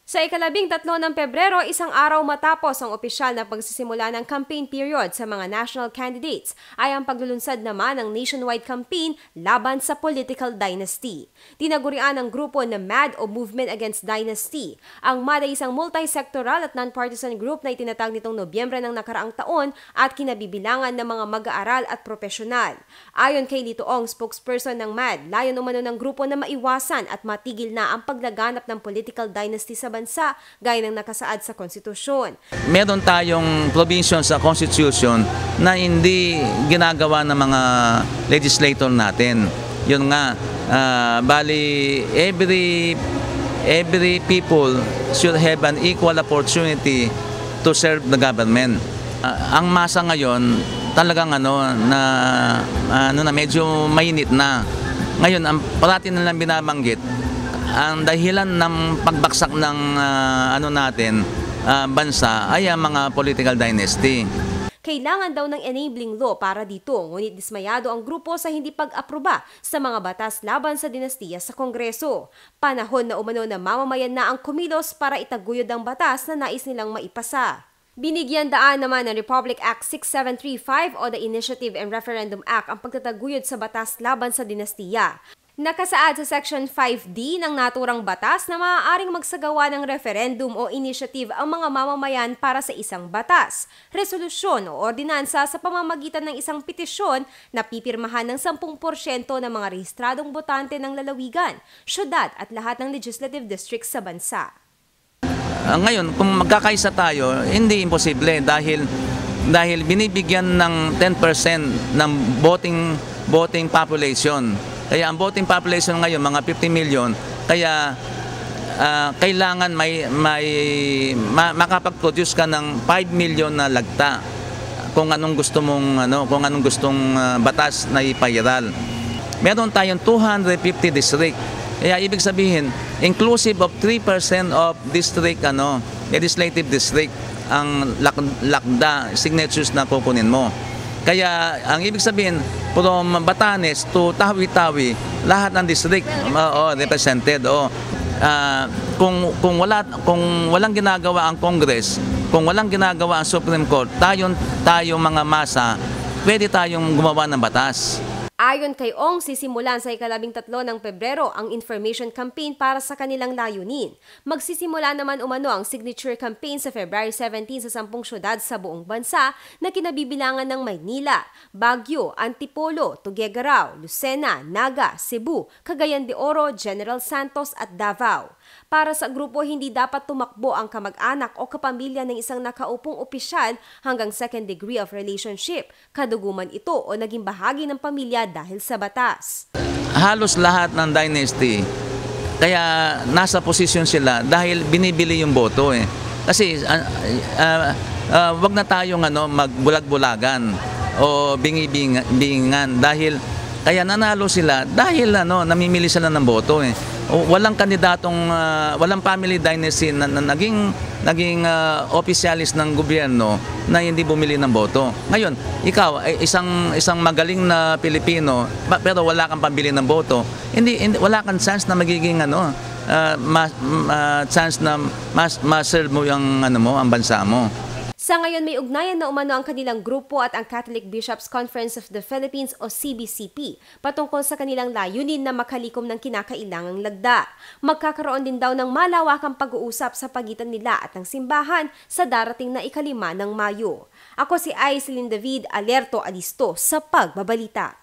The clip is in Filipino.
Sa ika-13 ng Pebrero, isang araw matapos ang opisyal na pagsisimula ng campaign period sa mga national candidates, ay ang paglulunsad naman ng nationwide campaign laban sa political dynasty. Tinagurian ng grupo na MAD o Movement Against Dynasty. Ang MAD ay isang multi-sectoral at non-partisan group na itinatag nitong Nobyembre ng nakaraang taon at kinabibilangan ng mga mag-aaral at profesional. Ayon kay Lito Ong, spokesperson ng MAD, layon umano ng grupo na maiwasan at matigil na ang paglaganap ng political dynasty sa bansa gaya ng nakasaad sa konstitusyon. Meron tayong provision sa constitution na hindi ginagawa ng mga legislator natin. Yun nga, bali every people should have an equal opportunity to serve the government. Ang masa ngayon talagang na medyo mainit na. Ngayon, ang parati nilang binabanggit, ang dahilan ng pagbaksak ng bansa ay ang mga political dynasty. Kailangan daw ng enabling law para dito, ngunit dismayado ang grupo sa hindi pag-aproba sa mga batas laban sa dinastiya sa Kongreso. Panahon na umano na mamamayan na ang kumilos para itaguyod ang batas na nais nilang maipasa. Binigyan daan naman ng Republic Act 6735 o the Initiative and Referendum Act ang pagtataguyod sa batas laban sa dinastiya. Nakasaad sa Section 5D ng naturang batas na maaaring magsagawa ng referendum o initiative ang mga mamamayan para sa isang batas, resolusyon o ordinansa sa pamamagitan ng isang petisyon na pipirmahan ng 10% ng mga rehistradong botante ng lalawigan, syudad at lahat ng legislative districts sa bansa. Ngayon, kung magkakaisa tayo, hindi imposible dahil binibigyan ng 10% ng voting population. Kaya ang voting population ngayon, mga 50 million, kaya kailangan makapag-produce ka ng 5 million na lagta kung anong gustong batas na ipairal. Meron tayong 250 district. Kaya ibig sabihin, inclusive of 3% of district legislative district ang lakda signatures na kukunin mo. Kaya ang ibig sabihin, from Batanes to Tawi-Tawi, lahat ng district represented. Kung walang ginagawa ang Congress, kung walang ginagawa ang Supreme Court, tayo mga masa, pwede tayong gumawa ng batas. Ayon kay Ong, sisimulan sa ika-13 ng Pebrero ang information campaign para sa kanilang layunin. Magsisimula naman umano ang signature campaign sa February 17 sa 10 syudad sa buong bansa na kinabibilangan ng Maynila, Baguio, Antipolo, Tuguegarao, Lucena, Naga, Cebu, Cagayan de Oro, General Santos at Davao. Para sa grupo, hindi dapat tumakbo ang kamag-anak o kapamilya ng isang nakaupong opisyal hanggang second degree of relationship, kaduguman ito o naging bahagi ng pamilya dahil sa batas. Halos lahat ng dynasty, kaya nasa posisyon sila dahil binibili yung boto eh. Kasi wag na tayong magbulag-bulagan o bingi-bingan dahil kaya nanalo sila dahil namimili sila ng boto eh. Walang kandidatong walang family dynasty na naging opisyalis ng gobyerno na hindi bumili ng boto. Ngayon, ikaw ay isang magaling na Pilipino pero wala kang pambili ng boto. Wala kang chance na magiging chance na ma-serve mo yung ang bansa mo. Sa ngayon, may ugnayan na umano ang kanilang grupo at ang Catholic Bishops' Conference of the Philippines o CBCP patungkol sa kanilang layunin na makalikom ng kinakailangang lagda. Magkakaroon din daw ng malawakang pag-uusap sa pagitan nila at ng simbahan sa darating na ika-5 ng Mayo. Ako si Aislinn David, alerto alisto sa pagbabalita.